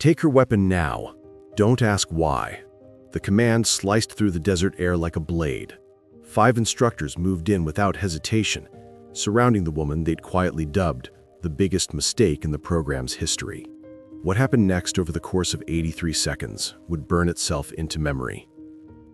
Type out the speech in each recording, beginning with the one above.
Take her weapon now. Don't ask why. The command sliced through the desert air like a blade. 5 instructors moved in without hesitation, surrounding the woman they'd quietly dubbed the biggest mistake in the program's history. What happened next over the course of 83 seconds would burn itself into memory.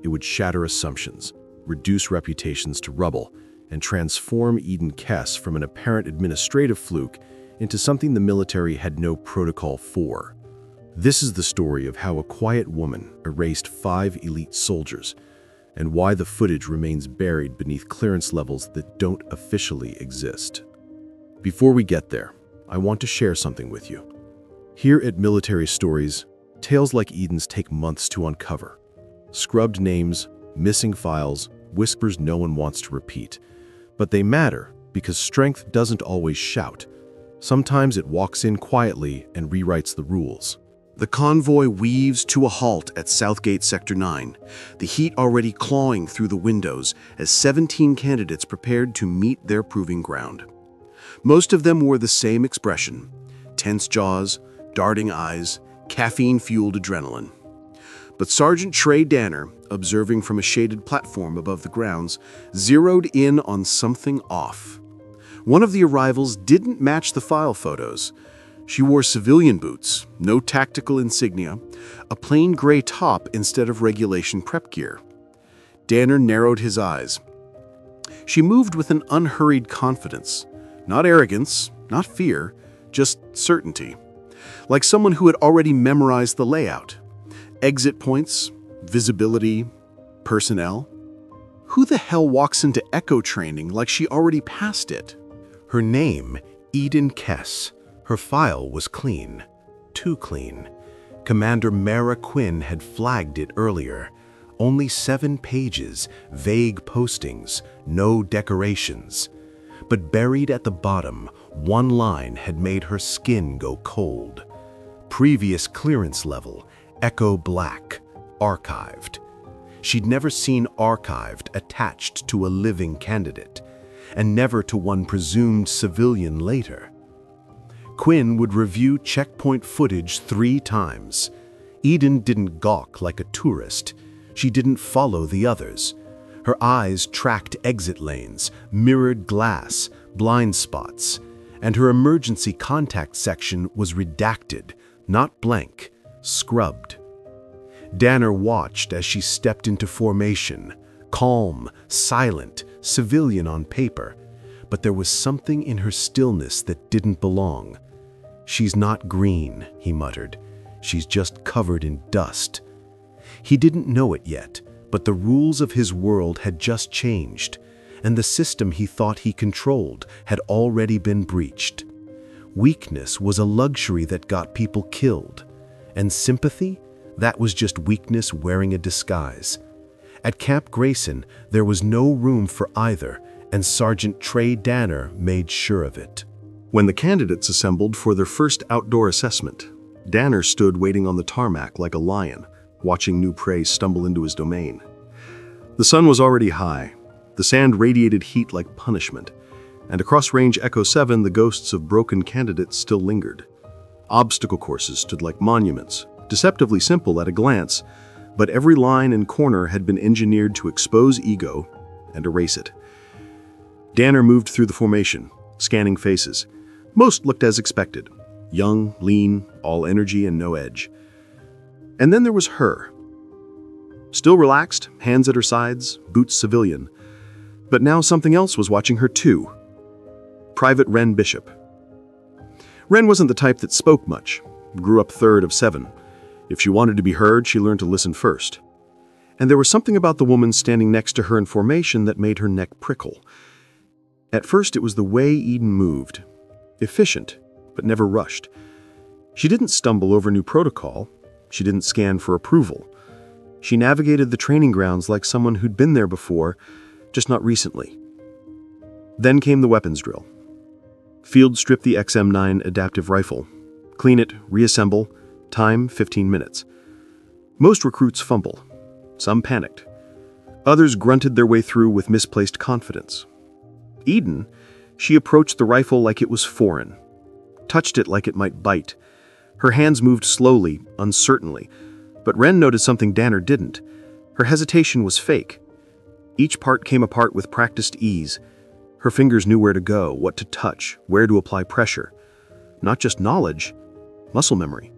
It would shatter assumptions, reduce reputations to rubble, and transform Eden Kess from an apparent administrative fluke into something the military had no protocol for. This is the story of how a quiet woman erased 5 elite soldiers, and why the footage remains buried beneath clearance levels that don't officially exist. Before we get there, I want to share something with you. Here at Military Stories, tales like Eden's take months to uncover. Scrubbed names, missing files, whispers no one wants to repeat. But they matter because strength doesn't always shout. Sometimes it walks in quietly and rewrites the rules. The convoy weaves to a halt at Southgate Sector 9, the heat already clawing through the windows as 17 candidates prepared to meet their proving ground. Most of them wore the same expression: tense jaws, darting eyes, caffeine-fueled adrenaline. But Sergeant Trey Danner, observing from a shaded platform above the grounds, zeroed in on something off. One of the arrivals didn't match the file photos. She wore civilian boots, no tactical insignia, a plain gray top instead of regulation prep gear. Danner narrowed his eyes. She moved with an unhurried confidence. Not arrogance, not fear, just certainty. Like someone who had already memorized the layout. Exit points, visibility, personnel. Who the hell walks into Echo training like she already passed it? Her name, Eden Kess. Her file was clean. Too clean. Commander Mara Quinn had flagged it earlier. Only 7 pages, vague postings, no decorations. But buried at the bottom, one line had made her skin go cold. Previous clearance level, Echo Black, archived. She'd never seen archived attached to a living candidate, and never to one presumed civilian later. Quinn would review checkpoint footage 3 times. Eden didn't gawk like a tourist. She didn't follow the others. Her eyes tracked exit lanes, mirrored glass, blind spots, and her emergency contact section was redacted, not blank, scrubbed. Danner watched as she stepped into formation, calm, silent, civilian on paper, but there was something in her stillness that didn't belong. "She's not green," he muttered. "She's just covered in dust." He didn't know it yet, but the rules of his world had just changed, and the system he thought he controlled had already been breached. Weakness was a luxury that got people killed, and sympathy, that was just weakness wearing a disguise. At Camp Grayson, there was no room for either, and Sergeant Trey Danner made sure of it. When the candidates assembled for their first outdoor assessment, Danner stood waiting on the tarmac like a lion, watching new prey stumble into his domain. The sun was already high. The sand radiated heat like punishment, and across Range Echo 7 the ghosts of broken candidates still lingered. Obstacle courses stood like monuments, deceptively simple at a glance, but every line and corner had been engineered to expose ego and erase it. Danner moved through the formation, scanning faces. Most looked as expected. Young, lean, all energy and no edge. And then there was her. Still relaxed, hands at her sides, boots civilian. But now something else was watching her too. Private Wren Bishop. Wren wasn't the type that spoke much. Grew up 3rd of 7. If she wanted to be heard, she learned to listen first. And there was something about the woman standing next to her in formation that made her neck prickle. At first, it was the way Eden moved. Efficient, but never rushed. She didn't stumble over new protocol. She didn't scan for approval. She navigated the training grounds like someone who'd been there before, just not recently. Then came the weapons drill. Field strip the XM9 adaptive rifle. Clean it, reassemble. Time, 15 minutes. Most recruits fumble. Some panicked. Others grunted their way through with misplaced confidence. Eden, she approached the rifle like it was foreign. Touched it like it might bite. Her hands moved slowly, uncertainly, but Wren noticed something Danner didn't. Her hesitation was fake. Each part came apart with practiced ease. Her fingers knew where to go, what to touch, where to apply pressure. Not just knowledge, muscle memory.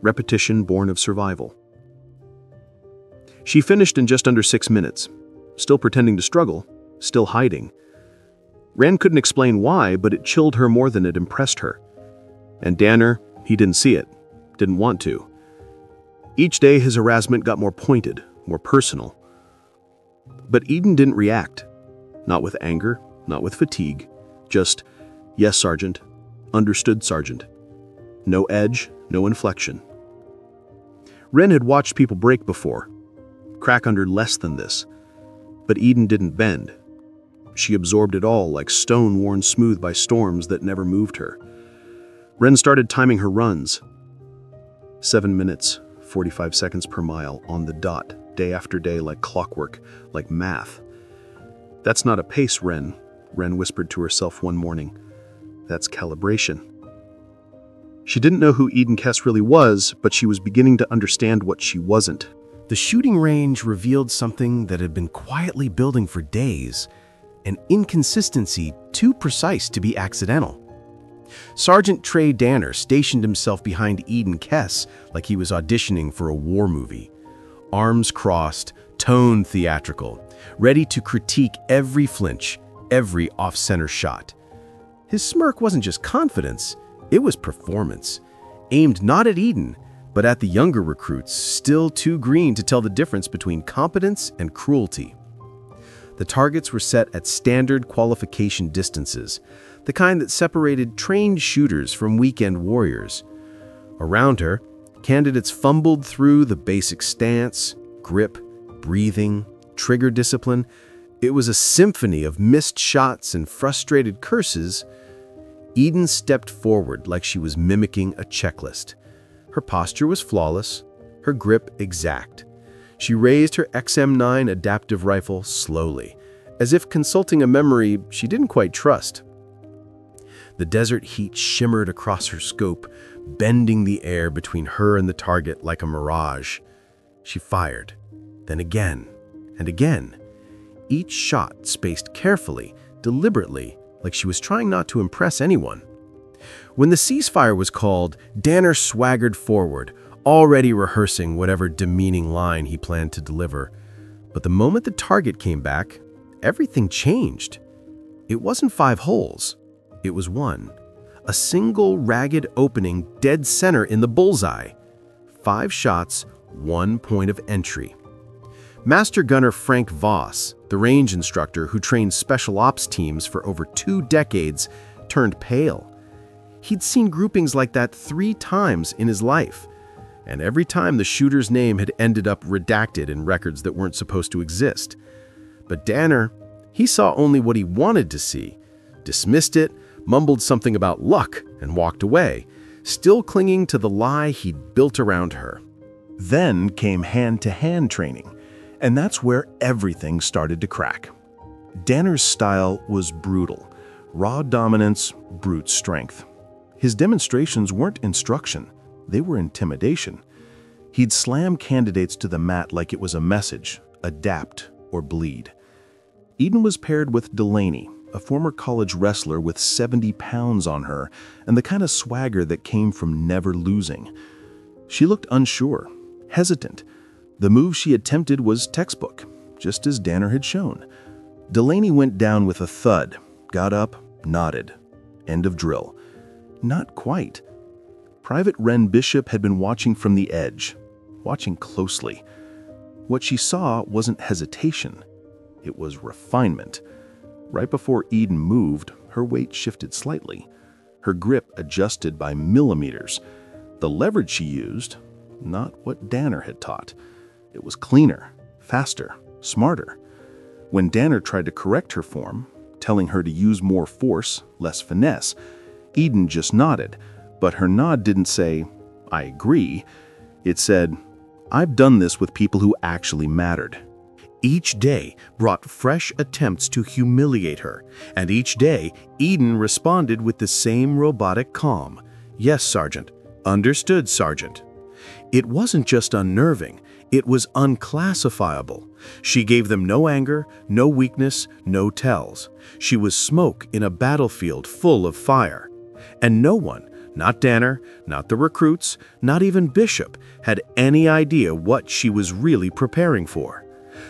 Repetition born of survival. She finished in just under 6 minutes, still pretending to struggle, still hiding. Wren couldn't explain why, but it chilled her more than it impressed her. And Danner, he didn't see it, didn't want to. Each day his harassment got more pointed, more personal. But Eden didn't react. Not with anger, not with fatigue. Just, yes, Sergeant. Understood, Sergeant. No edge, no inflection. Wren had watched people break before, crack under less than this. But Eden didn't bend. She absorbed it all like stone worn smooth by storms that never moved her. Wren started timing her runs. 7 minutes, 45 seconds per mile, on the dot, day after day, like clockwork, like math. That's not a pace, Wren whispered to herself one morning. That's calibration. She didn't know who Eden Kess really was, but she was beginning to understand what she wasn't. The shooting range revealed something that had been quietly building for days, an inconsistency too precise to be accidental. Sergeant Trey Danner stationed himself behind Eden Kess like he was auditioning for a war movie. Arms crossed, tone theatrical, ready to critique every flinch, every off-center shot. His smirk wasn't just confidence, it was performance, aimed not at Eden, but at the younger recruits, still too green to tell the difference between competence and cruelty. The targets were set at standard qualification distances, the kind that separated trained shooters from weekend warriors. Around her, candidates fumbled through the basic stance, grip, breathing, trigger discipline. It was a symphony of missed shots and frustrated curses. Eden stepped forward like she was mimicking a checklist. Her posture was flawless, her grip exact. She raised her XM9 adaptive rifle slowly, as if consulting a memory she didn't quite trust. The desert heat shimmered across her scope, bending the air between her and the target like a mirage. She fired, then again, and again. Each shot spaced carefully, deliberately, like she was trying not to impress anyone. When the ceasefire was called, Danner swaggered forward, already rehearsing whatever demeaning line he planned to deliver. But the moment the target came back, everything changed. It wasn't 5 holes. It was one. A single ragged opening dead center in the bullseye. 5 shots, 1 point of entry. Master Gunner Frank Voss, the range instructor who trained special ops teams for over 2 decades, turned pale. He'd seen groupings like that 3 times in his life, and every time the shooter's name had ended up redacted in records that weren't supposed to exist. But Danner, he saw only what he wanted to see, dismissed it, mumbled something about luck, and walked away, still clinging to the lie he'd built around her. Then came hand-to-hand training, and that's where everything started to crack. Danner's style was brutal, raw dominance, brute strength. His demonstrations weren't instruction, they were intimidation. He'd slam candidates to the mat like it was a message, adapt or bleed. Eden was paired with Delaney, a former college wrestler with 70 pounds on her and the kind of swagger that came from never losing. She looked unsure, hesitant. The move she attempted was textbook, just as Danner had shown. Delaney went down with a thud, got up, nodded. End of drill. Not quite. Private Wren Bishop had been watching from the edge, watching closely. What she saw wasn't hesitation. It was refinement. Right before Eden moved, her weight shifted slightly. Her grip adjusted by millimeters. The leverage she used, not what Danner had taught. It was cleaner, faster, smarter. When Danner tried to correct her form, telling her to use more force, less finesse, Eden just nodded, but her nod didn't say, "I agree." It said, "I've done this with people who actually mattered." Each day brought fresh attempts to humiliate her, and each day Eden responded with the same robotic calm. "Yes, Sergeant. Understood, Sergeant. It wasn't just unnerving, it was unclassifiable. She gave them no anger, no weakness, no tells. She was smoke in a battlefield full of fire. And no one, not Danner, not the recruits, not even Bishop, had any idea what she was really preparing for.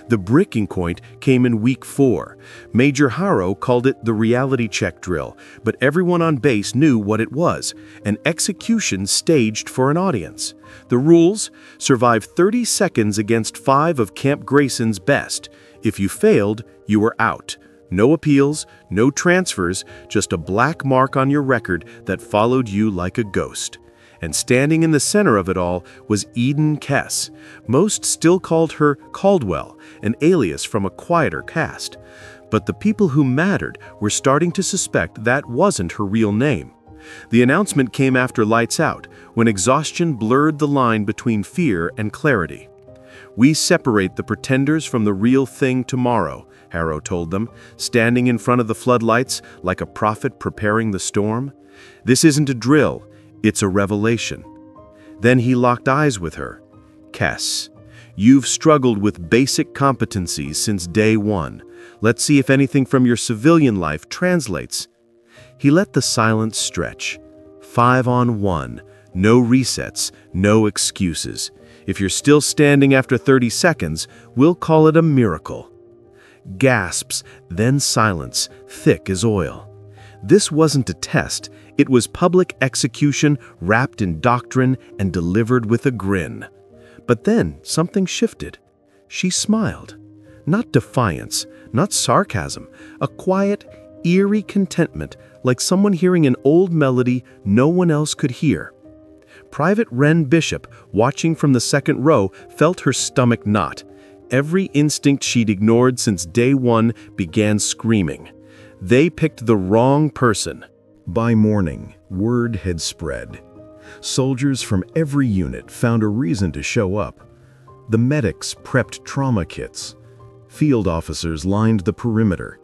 The breaking point came in week 4. Major Harrow called it the reality check drill, but everyone on base knew what it was, an execution staged for an audience. The rules: survive 30 seconds against 5 of Camp Grayson's best. If you failed, you were out. No appeals, no transfers, just a black mark on your record that followed you like a ghost. And standing in the center of it all was Eden Kess. Most still called her Caldwell, an alias from a quieter caste. But the people who mattered were starting to suspect that wasn't her real name. The announcement came after lights out, when exhaustion blurred the line between fear and clarity. "We separate the pretenders from the real thing tomorrow," Harrow told them, standing in front of the floodlights like a prophet preparing the storm. "This isn't a drill. It's a revelation." Then he locked eyes with her. "Kess, you've struggled with basic competencies since day 1. Let's see if anything from your civilian life translates." He let the silence stretch. 5 on 1. No resets, no excuses. If you're still standing after 30 seconds, we'll call it a miracle. Gasps, then silence, thick as oil. This wasn't a test. It was public execution wrapped in doctrine and delivered with a grin. But then something shifted. She smiled. Not defiance, not sarcasm, a quiet, eerie contentment, like someone hearing an old melody no one else could hear. Private Wren Bishop, watching from the second row, felt her stomach knot. Every instinct she'd ignored since day 1 began screaming. They picked the wrong person. By morning, word had spread. Soldiers from every unit found a reason to show up. The medics prepped trauma kits. Field officers lined the perimeter.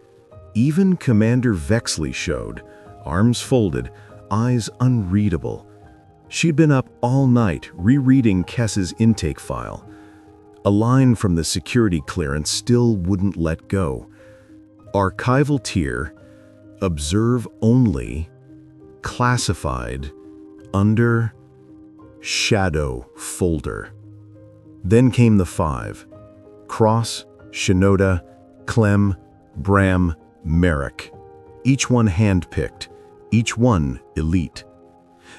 Even Commander Vexley showed, arms folded, eyes unreadable. She'd been up all night rereading Kess's intake file. A line from the security clearance still wouldn't let go. Archival tier, observe only, classified, under, shadow folder. Then came the 5. Cross, Shinoda, Clem, Bram, Merrick. Each one hand-picked, each one elite.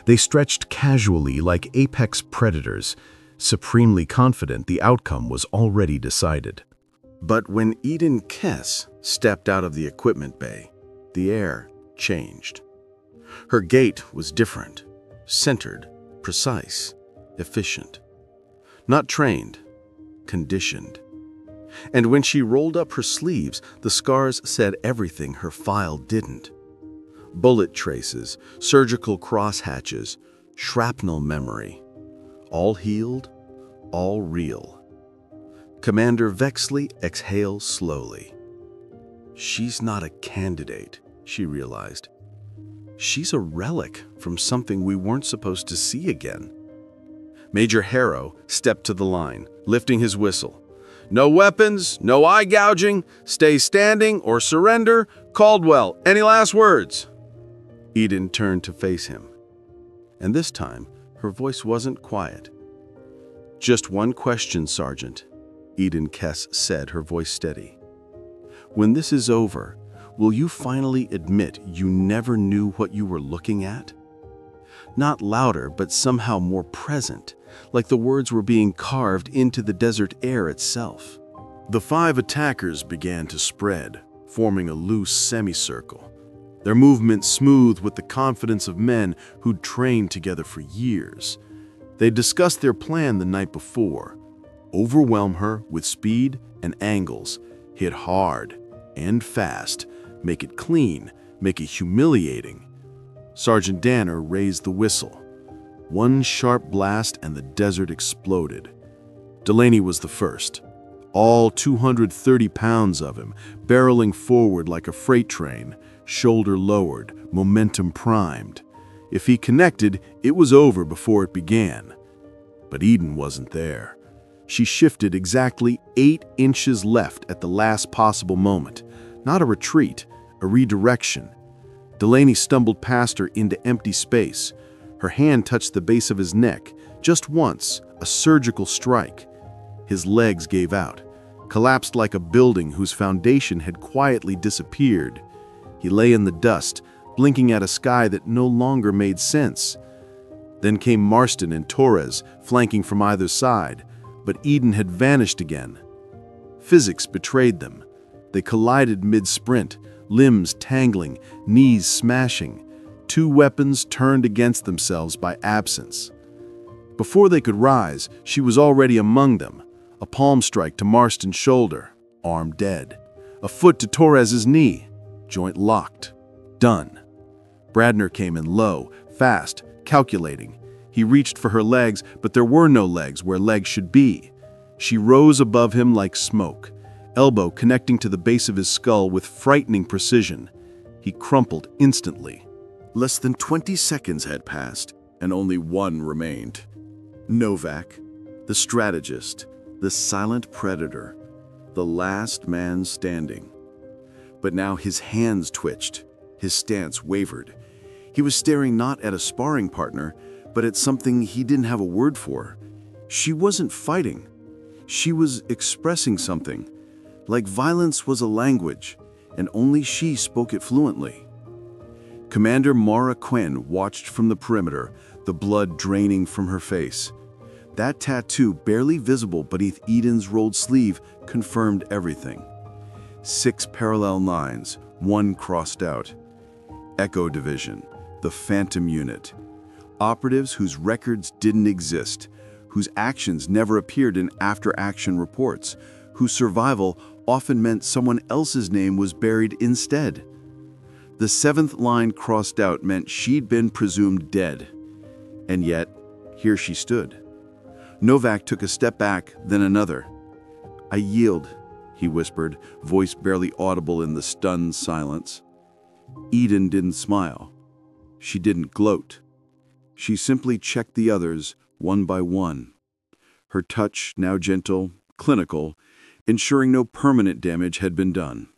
They stretched casually like apex predators, supremely confident the outcome was already decided. But when Eden Kess stepped out of the equipment bay, the air changed. Her gait was different, centered, precise, efficient. Not trained, conditioned. And when she rolled up her sleeves, the scars said everything her file didn't. Bullet traces, surgical crosshatches, shrapnel memory. All healed, all real. Commander Vexley exhaled slowly. She's not a candidate, she realized. She's a relic from something we weren't supposed to see again. Major Harrow stepped to the line, lifting his whistle. "No weapons, no eye gouging, stay standing or surrender. Caldwell, any last words?" Eden turned to face him. And this time, her voice wasn't quiet. "Just one question, Sergeant," Eden Kess said, her voice steady. "When this is over, will you finally admit you never knew what you were looking at?" Not louder, but somehow more present, like the words were being carved into the desert air itself. The 5 attackers began to spread, forming a loose semicircle. Their movement smooth with the confidence of men who'd trained together for years. They discussed their plan the night before. Overwhelm her with speed and angles, hit hard and fast, make it clean, make it humiliating. Sergeant Danner raised the whistle. One sharp blast and the desert exploded. Delaney was the first. All 230 pounds of him, barreling forward like a freight train, shoulder lowered, momentum primed. If he connected, it was over before it began. But Eden wasn't there. She shifted exactly 8 inches left at the last possible moment. Not a retreat, a redirection. Delaney stumbled past her into empty space. Her hand touched the base of his neck, just once, a surgical strike. His legs gave out, collapsed like a building whose foundation had quietly disappeared. He lay in the dust, blinking at a sky that no longer made sense. Then came Marston and Torres, flanking from either side, but Eden had vanished again. Physics betrayed them. They collided mid-sprint, limbs tangling, knees smashing. 2 weapons turned against themselves by absence. Before they could rise, she was already among them. A palm strike to Marston's shoulder, arm dead. A foot to Torres's knee, joint locked. Done. Bradner came in low, fast, calculating. He reached for her legs, but there were no legs where legs should be. She rose above him like smoke, elbow connecting to the base of his skull with frightening precision. He crumpled instantly. Less than 20 seconds had passed, and only one remained. Novak, the strategist, the silent predator, the last man standing. But now his hands twitched, his stance wavered. He was staring not at a sparring partner, but at something he didn't have a word for. She wasn't fighting. She was expressing something. Like violence was a language, and only she spoke it fluently. Commander Mara Quinn watched from the perimeter, the blood draining from her face. That tattoo, barely visible beneath Eden's rolled sleeve, confirmed everything. 6 parallel lines, 1 crossed out. Echo Division, the Phantom Unit. Operatives whose records didn't exist, whose actions never appeared in after-action reports, whose survival often meant someone else's name was buried instead. The 7th line crossed out meant she'd been presumed dead. And yet, here she stood. Novak took a step back, then another. "I yield," he whispered, voice barely audible in the stunned silence. Eden didn't smile. She didn't gloat. She simply checked the others, one by one. Her touch, now gentle, clinical, ensuring no permanent damage had been done.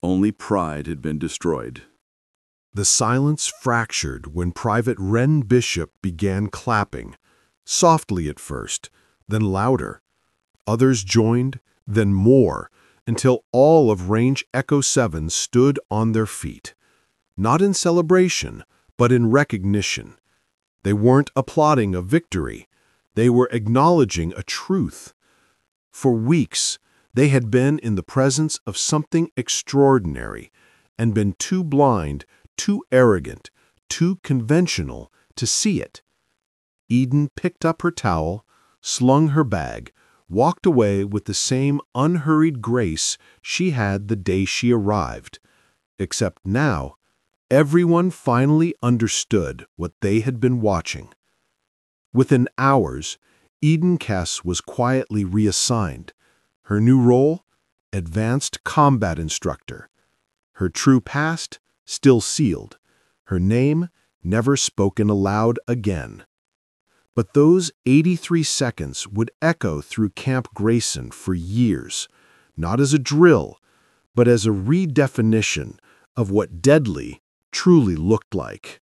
Only pride had been destroyed. The silence fractured when Private Wren Bishop began clapping, softly at first, then louder. Others joined, then more, until all of Range Echo 7 stood on their feet. Not in celebration, but in recognition. They weren't applauding a victory. They were acknowledging a truth. For weeks, they had been in the presence of something extraordinary and been too blind, too arrogant, too conventional to see it. Eden picked up her towel, slung her bag, walked away with the same unhurried grace she had the day she arrived. Except now, everyone finally understood what they had been watching. Within hours, Eden Kess was quietly reassigned. Her new role? Advanced Combat Instructor. Her true past? Still sealed. Her name? Never spoken aloud again. But those 83 seconds would echo through Camp Grayson for years, not as a drill, but as a redefinition of what deadly truly looked like.